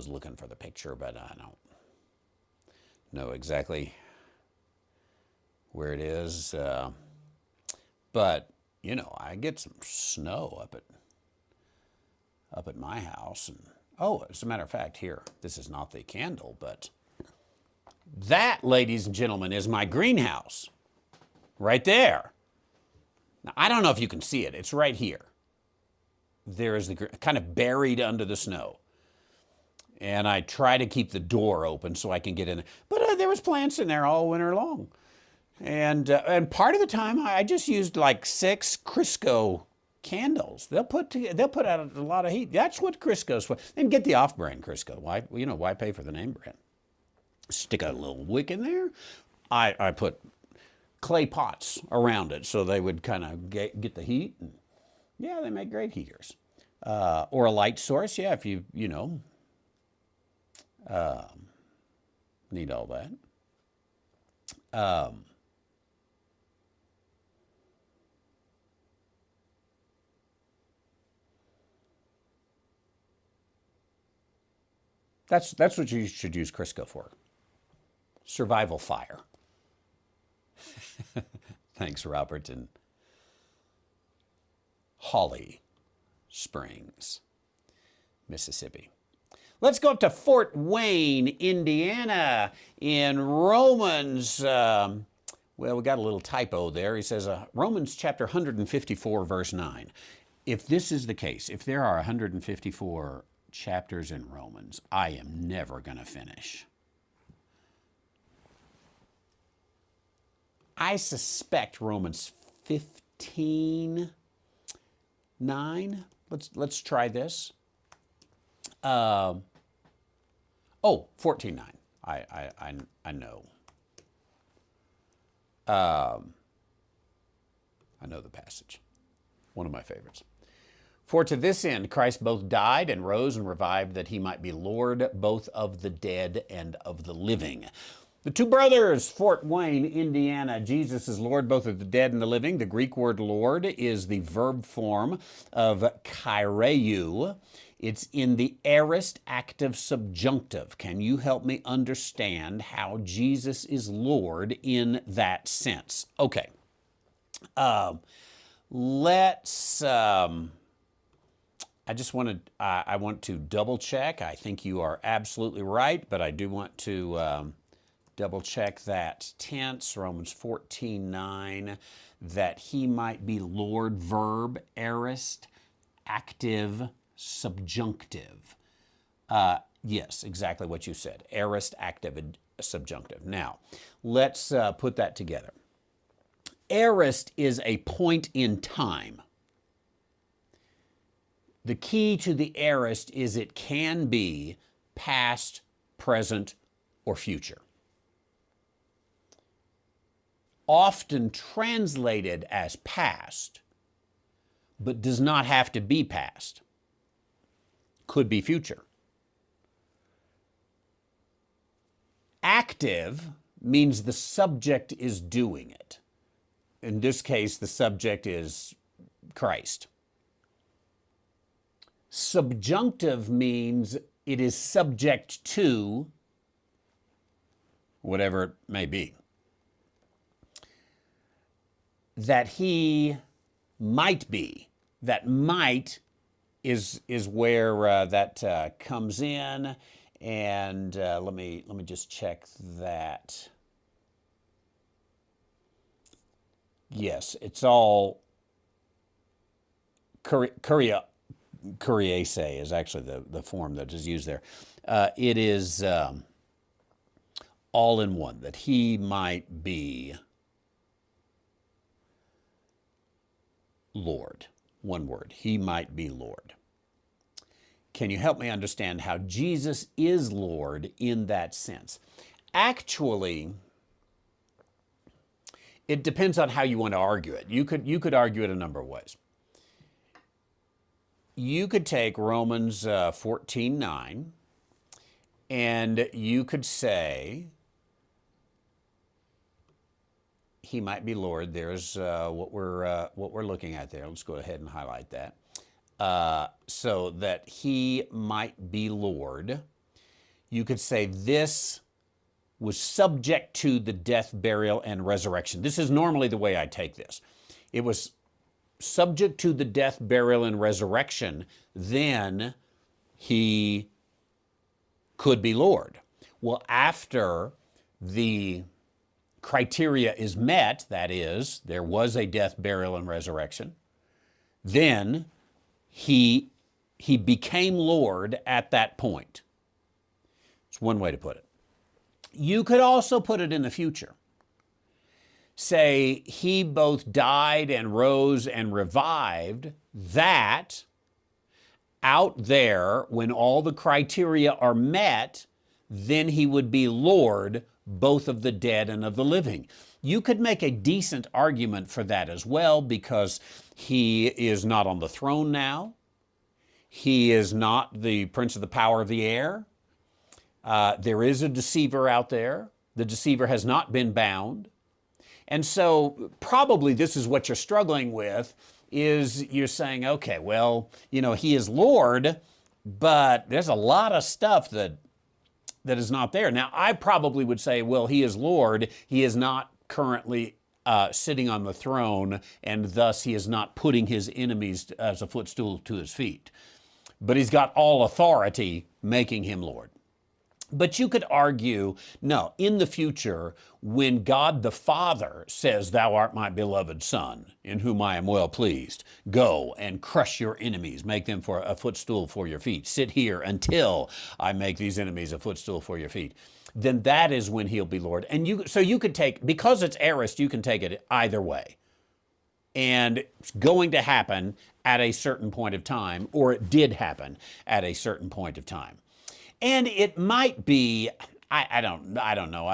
looking for the picture, but I don't know exactly where it is. But you know, I get some snow up at my house, and oh, as a matter of fact, here, this is not the candle, but that, ladies and gentlemen, is my greenhouse right there. Now, I don't know if you can see it. It's right here. There is the kind of buried under the snow. And I try to keep the door open so I can get in there. But there was plants in there all winter long. And part of the time, I just used like 6 Crisco candles. They'll put out a lot of heat. That's what Crisco's for. And get the off-brand Crisco. Why pay for the name brand? Stick a little wick in there. I put clay pots around it so they would kind of get the heat. And yeah, they make great heaters. Or a light source, yeah, if you need all that. That's what you should use Crisco for. Survival fire. Thanks, Robert and Holly Springs, Mississippi. Let's go up to Fort Wayne, Indiana, in Romans. Well, we got a little typo there. He says, Romans chapter 154, verse 9. If this is the case, if there are 154 chapters in Romans, I am never going to finish. I suspect Romans 15:9. Let's try this. 14:9. I know. I know the passage. One of my favorites. For to this end Christ both died and rose and revived, that he might be Lord both of the dead and of the living. The two brothers, Fort Wayne, Indiana. Jesus is Lord both of the dead and the living. The Greek word Lord is the verb form of kaireu. It's in the aorist active subjunctive. Can you help me understand how Jesus is Lord in that sense? Okay. Let's... I want to double check. I think you are absolutely right, but I do want to double check that tense, Romans 14:9, that he might be Lord, verb, aorist, active, subjunctive. Yes, exactly what you said. Aorist, active, and subjunctive. Now, let's put that together. Aorist is a point in time. The key to the aorist is it can be past, present, or future. Often translated as past, but does not have to be past. Could be future. Active means the subject is doing it. In this case, the subject is Christ. Subjunctive means it is subject to whatever it may be. That he might be. That might is where that comes in. And let me just check that. Yes, it's all kuriase is actually the form that is used there. It is all in one, that he might be Lord. One word, he might be Lord. Can you help me understand how Jesus is Lord in that sense? Actually, It depends on how you want to argue it. You could argue it a number of ways. You could take Romans 14:9, and you could say he might be Lord. There's what we're looking at there. Let's go ahead and highlight that. So that he might be Lord. You could say this was subject to the death, burial, and resurrection. This is normally the way I take this. It was subject to the death, burial, and resurrection, then he could be Lord. Well, after the criteria is met, that is, there was a death, burial, and resurrection, then he became Lord at that point. It's one way to put it. You could also put it in the future. Say he both died and rose and revived, that out there, when all the criteria are met, then he would be Lord both of the dead and of the living. You could make a decent argument for that as well, because he is not on the throne now. He is not the prince of the power of the air. There is a deceiver out there. The deceiver has not been bound. And so probably this is what you're struggling with, is you're saying, okay, well, he is Lord, but there's a lot of stuff that is not there. Now, I probably would say, well, he is Lord. He is not currently sitting on the throne, and thus he is not putting his enemies as a footstool to his feet. But he's got all authority, making him Lord. But you could argue, no, in the future, when God the Father says, "Thou art my beloved Son, in whom I am well pleased, go and crush your enemies, make them for a footstool for your feet. Sit here until I make these enemies a footstool for your feet," then that is when he'll be Lord. And so you could take, because it's aorist, you can take it either way. And it's going to happen at a certain point of time, or it did happen at a certain point of time. And it might be, I don't know,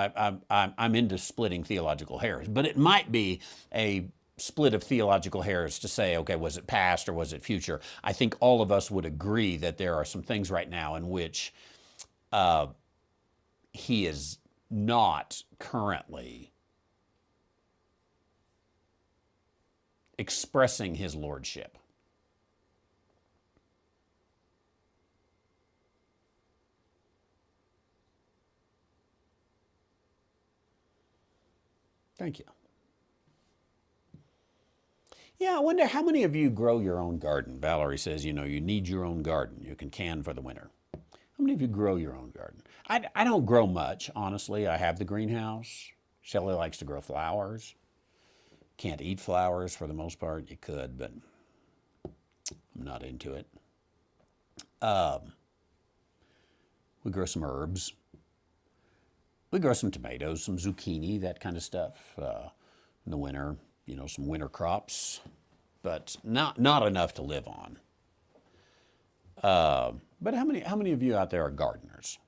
I'm into splitting theological hairs, but it might be a split of theological hairs to say, okay, was it past or was it future? I think all of us would agree that there are some things right now in which he is not currently expressing his lordship. Thank you. Yeah, I wonder how many of you grow your own garden. Valerie says, you need your own garden. You can can for the winter. How many of you grow your own garden? I don't grow much, honestly. I have the greenhouse. Shelley likes to grow flowers. Can't eat flowers for the most part. You could, but I'm not into it. We grow some herbs. We grow some tomatoes, some zucchini, that kind of stuff. In the winter, some winter crops, but not enough to live on. But how many of you out there are gardeners?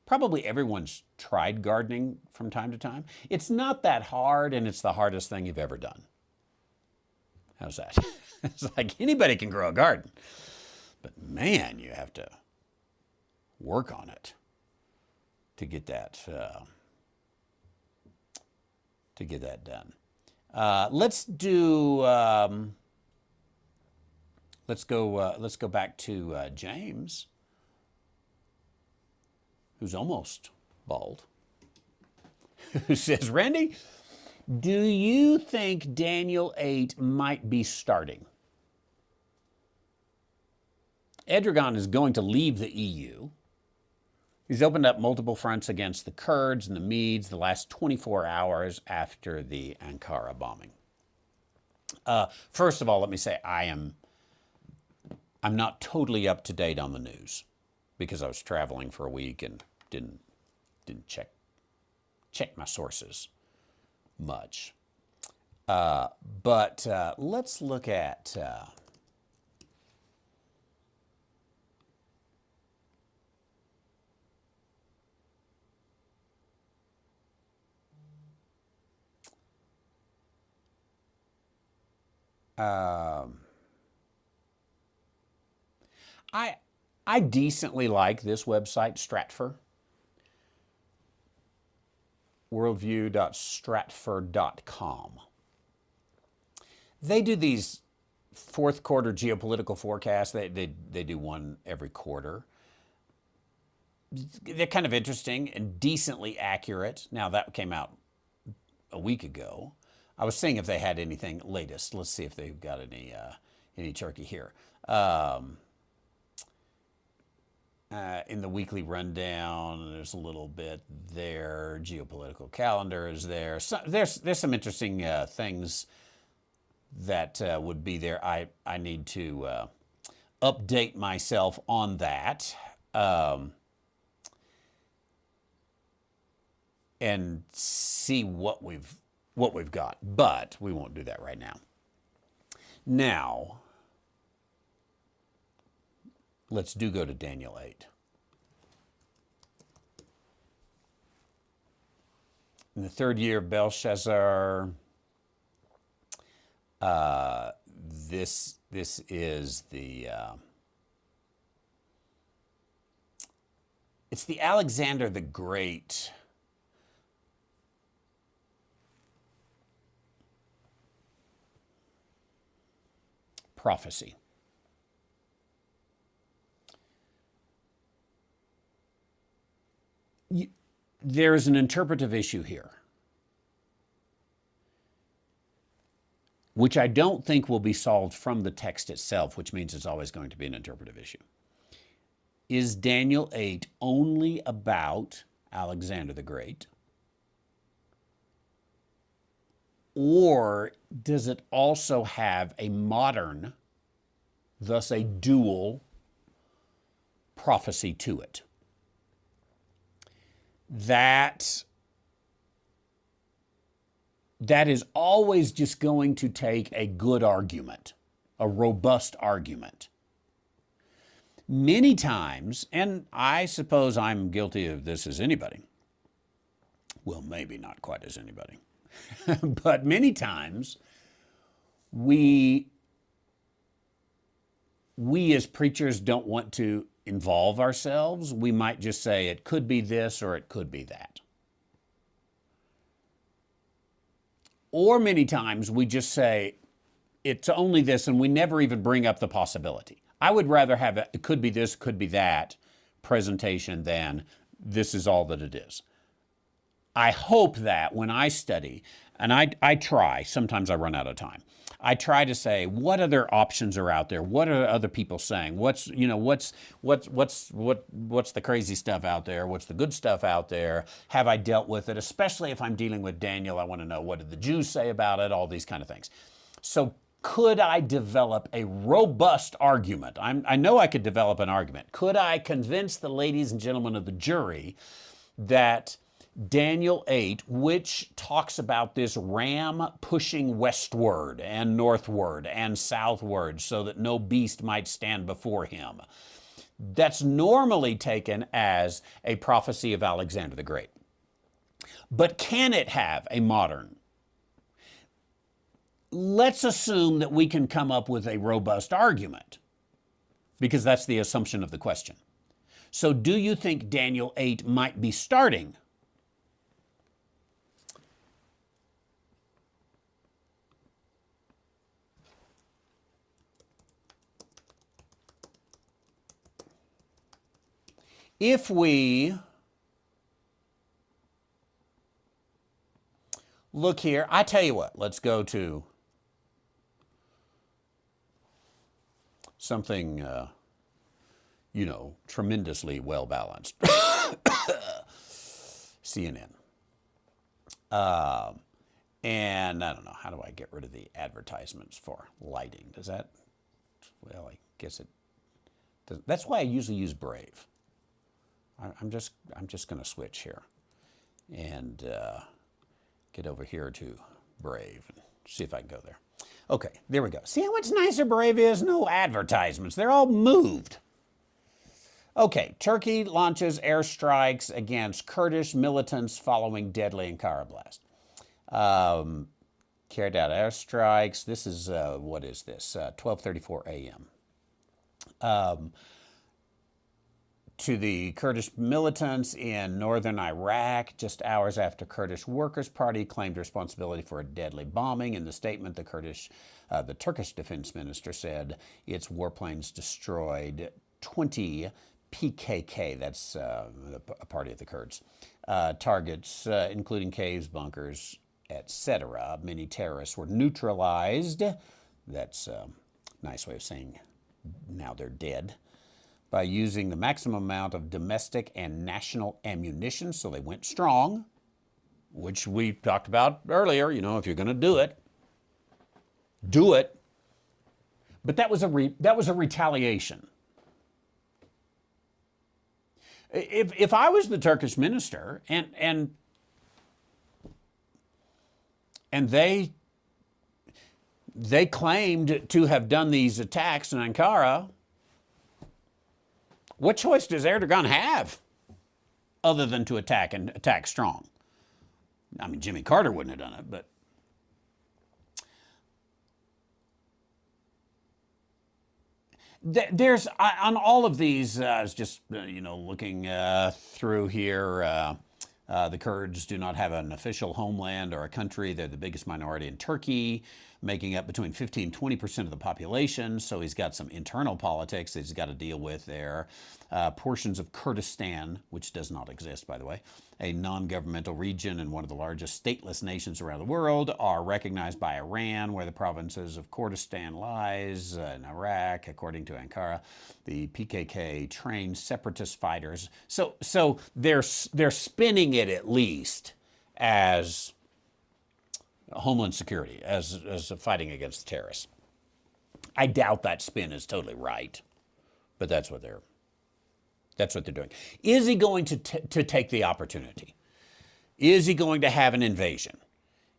Probably everyone's tried gardening from time to time. It's not that hard, and it's the hardest thing you've ever done. How's that? It's like anybody can grow a garden, but man, you have to work on it to get that done. Let's go back to James, who's almost bald, who says, Randy, do you think Daniel 8 might be starting? Erdogan is going to leave the EU. He's opened up multiple fronts against the Kurds and the Medes the last 24 hours after the Ankara bombing. First of all, let me say I'm not totally up to date on the news because I was traveling for a week and didn't check my sources much. But let's look at Um, I decently like this website, Stratfor. Worldview.stratfor.com. They do these fourth quarter geopolitical forecasts. They do one every quarter. They're kind of interesting and decently accurate. Now, that came out a week ago. I was seeing if they had anything latest. Let's see if they've got any Turkey here. In the weekly rundown, there's a little bit there. Geopolitical calendar is there. So there's some interesting things that would be there. I need to update myself on that and see what we've got. But we won't do that right now. Now, let's go to Daniel 8. In the third year of Belshazzar, this is the it's the Alexander the Great prophecy. There is an interpretive issue here, which I don't think will be solved from the text itself, which means it's always going to be an interpretive issue. Is Daniel 8 only about Alexander the Great? Or does it also have a modern, thus a dual prophecy to it? That is always just going to take a good argument, a robust argument. Many times, and I suppose I'm guilty of this as anybody, well, maybe not quite as anybody, but many times we as preachers don't want to involve ourselves. We might just say it could be this or it could be that. Or many times we just say it's only this and we never even bring up the possibility. I would rather have it could be this, could be that presentation than this is all that it is. I hope that when I study, and I try, sometimes I run out of time, I try to say, what other options are out there? What are other people saying? What's the crazy stuff out there? What's the good stuff out there? Have I dealt with it? Especially if I'm dealing with Daniel, I want to know what did the Jews say about it, all these kind of things. So could I develop a robust argument? I know I could develop an argument. Could I convince the ladies and gentlemen of the jury that Daniel 8, which talks about this ram pushing westward and northward and southward so that no beast might stand before him, that's normally taken as a prophecy of Alexander the Great. But can it have a modern? Let's assume that we can come up with a robust argument, because that's the assumption of the question. So do you think Daniel 8 might be starting if we look here? I tell you what, let's go to something, tremendously well-balanced. CNN. And I don't know, how do I get rid of the advertisements for lighting? Does that, well, I guess it does. That's why I usually use Brave. I'm just going to switch here and get over here to Brave and see if I can go there. Okay, there we go. See how much nicer Brave is? No advertisements. They're all moved. Okay, Turkey launches airstrikes against Kurdish militants following deadly Ankara blast. carried out airstrikes. This is, what is this? 12:34 a.m. To the Kurdish militants in northern Iraq, just hours after Kurdish Workers' Party claimed responsibility for a deadly bombing. In the statement, the Turkish defense minister said its warplanes destroyed 20 PKK, that's a party of the Kurds, targets, including caves, bunkers, etc. Many terrorists were neutralized. That's a nice way of saying now they're dead, by using the maximum amount of domestic and national ammunition. So they went strong, which we talked about earlier. You know, if you're going to do it, do it. But that was a retaliation. If I was the Turkish minister and they claimed to have done these attacks in Ankara, what choice does Erdogan have other than to attack and attack strong? I mean, Jimmy Carter wouldn't have done it, but there's, on all of these, I was just, looking through here, the Kurds do not have an official homeland or a country. They're the biggest minority in Turkey, making up between 15 and 20% of the population. So he's got some internal politics that he's got to deal with there. Portions of Kurdistan, which does not exist, by the way, a non-governmental region and one of the largest stateless nations around the world, are recognized by Iran, where the provinces of Kurdistan lies in Iraq, according to Ankara. The PKK trained separatist fighters. So they're spinning it at least as homeland security, as fighting against terrorists. I doubt that spin is totally right, but that's what they're doing. Is he going to take the opportunity? Is he going to have an invasion?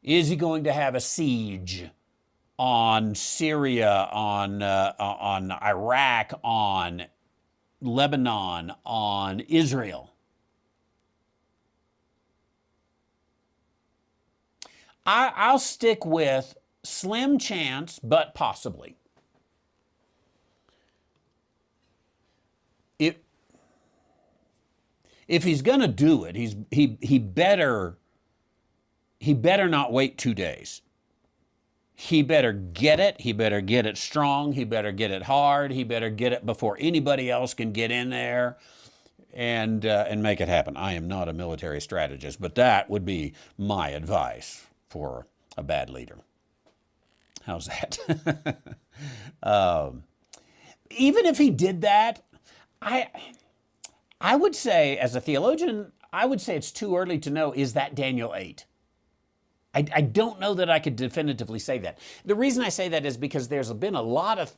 Is he going to have a siege on Syria, on Iraq, on Lebanon, on Israel? I'll stick with slim chance, but possibly. If he's going to do it, he better not wait 2 days. He better get it. He better get it strong. He better get it hard. He better get it before anybody else can get in there and make it happen. I am not a military strategist, but that would be my advice for a bad leader. How's that? Even if he did that, I would say, as a theologian, I would say it's too early to know, is that Daniel 8? I don't know that I could definitively say that. The reason I say that is because there's been a lot of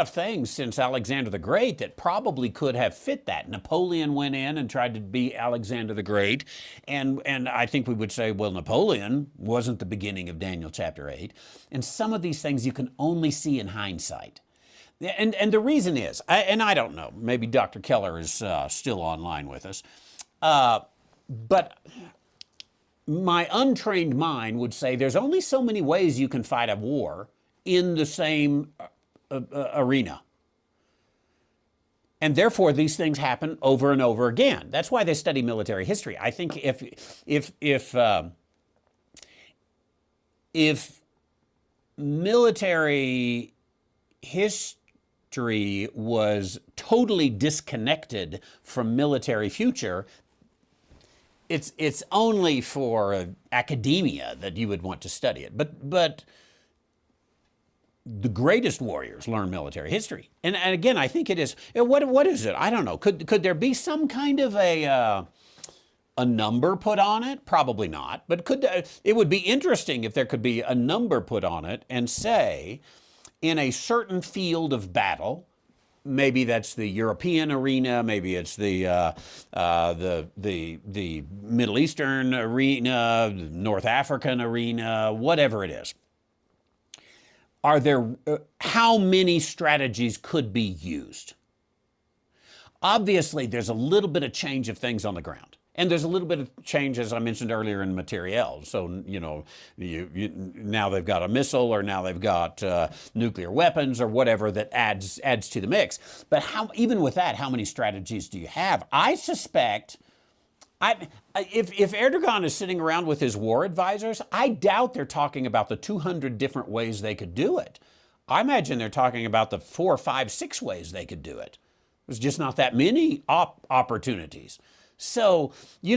things since Alexander the Great that probably could have fit that. Napoleon went in and tried to be Alexander the Great, and I think we would say, well, Napoleon wasn't the beginning of Daniel chapter 8. And some of these things you can only see in hindsight. And the reason is, and I don't know, maybe Dr. Keller is still online with us, but my untrained mind would say there's only so many ways you can fight a war in the same arena. And therefore, these things happen over and over again. That's why they study military history. I think if military history was totally disconnected from military future, it's only for academia that you would want to study it. But the greatest warriors learn military history. And again, I think it is, what is it? I don't know. Could there be some kind of a number put on it? Probably not. But it would be interesting if there could be a number put on it and say, in a certain field of battle, maybe that's the European arena, maybe it's the Middle Eastern arena, North African arena, whatever it is. Are there, how many strategies could be used? Obviously, there's a little bit of change of things on the ground. And there's a little bit of change, as I mentioned earlier, in materiel. So, now they've got a missile, or now they've got nuclear weapons, or whatever that adds to the mix. But even with that, how many strategies do you have? I suspect, if Erdogan is sitting around with his war advisors, I doubt they're talking about the 200 different ways they could do it. I imagine they're talking about the 4, 5, 6 ways they could do it. There's just not that many opportunities. So, you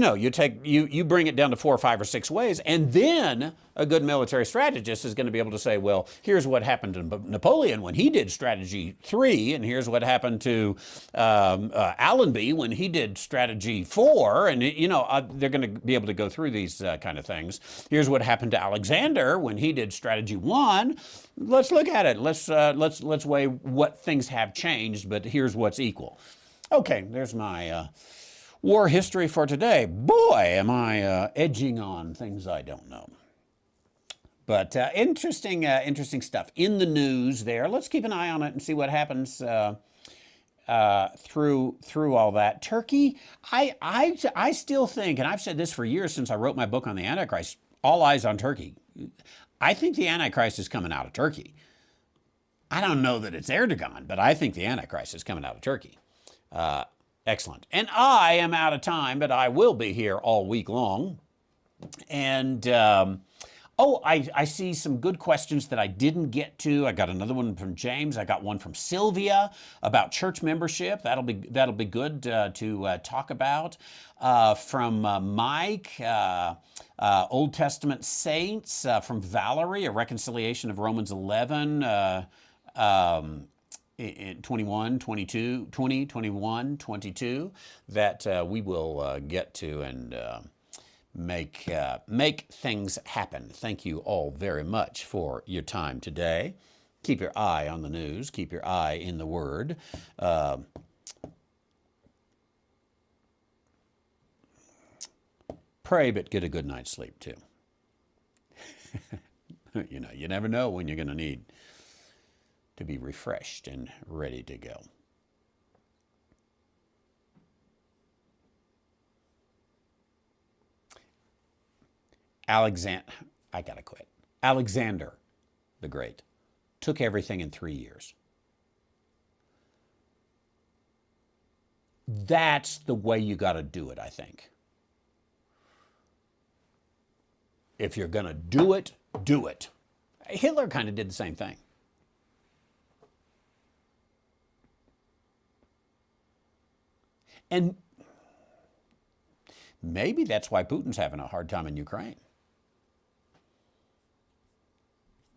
bring it down to 4 or 5 or 6 ways, and then a good military strategist is going to be able to say, well, here's what happened to Napoleon when he did strategy 3, and here's what happened to Allenby when he did strategy 4, and they're going to be able to go through these kind of things. Here's what happened to Alexander when he did strategy 1. Let's look at it. Let's weigh what things have changed, but here's what's equal. Okay, there's my war history for today. Boy, am I edging on things I don't know. But interesting stuff in the news there. Let's keep an eye on it and see what happens through all that. Turkey, I still think, and I've said this for years since I wrote my book on the Antichrist, all eyes on Turkey. I think the Antichrist is coming out of Turkey. I don't know that it's Erdogan, but I think the Antichrist is coming out of Turkey. Excellent. And I am out of time, but I will be here all week long. And, I see some good questions that I didn't get to. I got another one from James. I got one from Sylvia about church membership. That'll be good to talk about. From Mike, Old Testament saints. From Valerie, a reconciliation of Romans 11. 21, 22, 20, 21, 22, that we will get to and make things happen. Thank you all very much for your time today. Keep your eye on the news. Keep your eye in the Word. Pray, but get a good night's sleep too. You never know when you're going to need to be refreshed and ready to go. I gotta quit. Alexander the Great took everything in 3 years. That's the way you gotta do it, I think. If you're gonna do it, do it. Hitler kind of did the same thing. And maybe that's why Putin's having a hard time in Ukraine.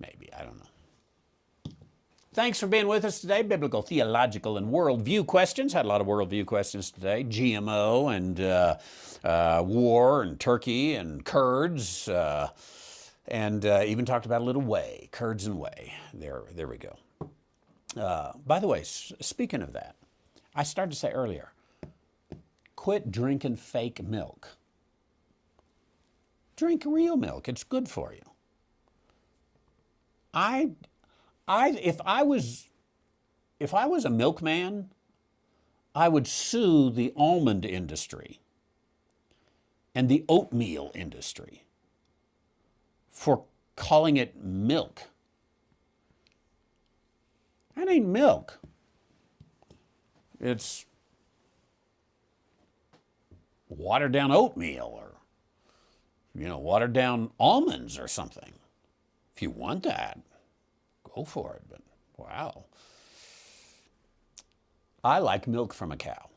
Maybe, I don't know. Thanks for being with us today. Biblical, theological, and worldview questions. Had a lot of worldview questions today. GMO and war and Turkey and Kurds. And even talked about a little whey. Kurds and whey. There we go. By the way, speaking of that, I started to say earlier, quit drinking fake milk. Drink real milk. It's good for you. If I was a milkman, I would sue the almond industry and the oatmeal industry for calling it milk. That ain't milk. It's watered down oatmeal or, watered down almonds or something. If you want that, go for it. But wow. I like milk from a cow.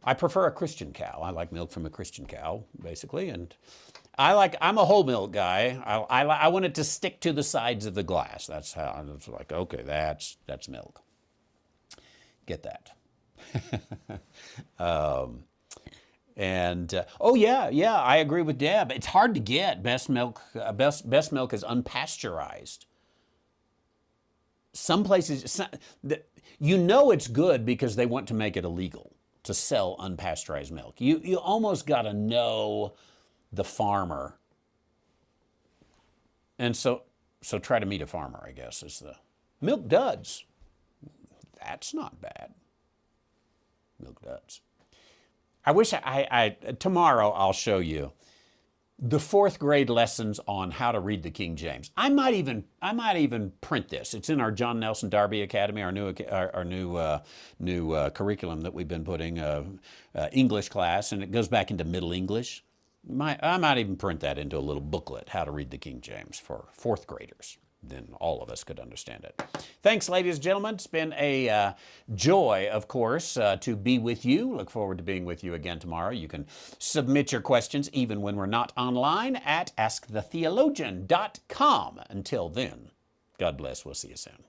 I prefer a Christian cow. I like milk from a Christian cow, basically. And I'm a whole milk guy. I want it to stick to the sides of the glass. That's how it's like, okay, that's milk. Get that. I agree with Deb. It's hard to get. Best milk is unpasteurized. Some places, it's good because they want to make it illegal to sell unpasteurized milk. You almost got to know the farmer. And so try to meet a farmer, I guess, is the milk duds. That's not bad. Milk duds. I wish tomorrow I'll show you the 4th grade lessons on how to read the King James. I might even print this. It's in our John Nelson Darby Academy, our new curriculum that we've been putting, English class, and it goes back into Middle English. I might even print that into a little booklet, how to read the King James for 4th graders. Then all of us could understand it. Thanks, ladies and gentlemen. It's been a joy, of course, to be with you. Look forward to being with you again tomorrow. You can submit your questions, even when we're not online, at askthetheologian.com. Until then, God bless. We'll see you soon.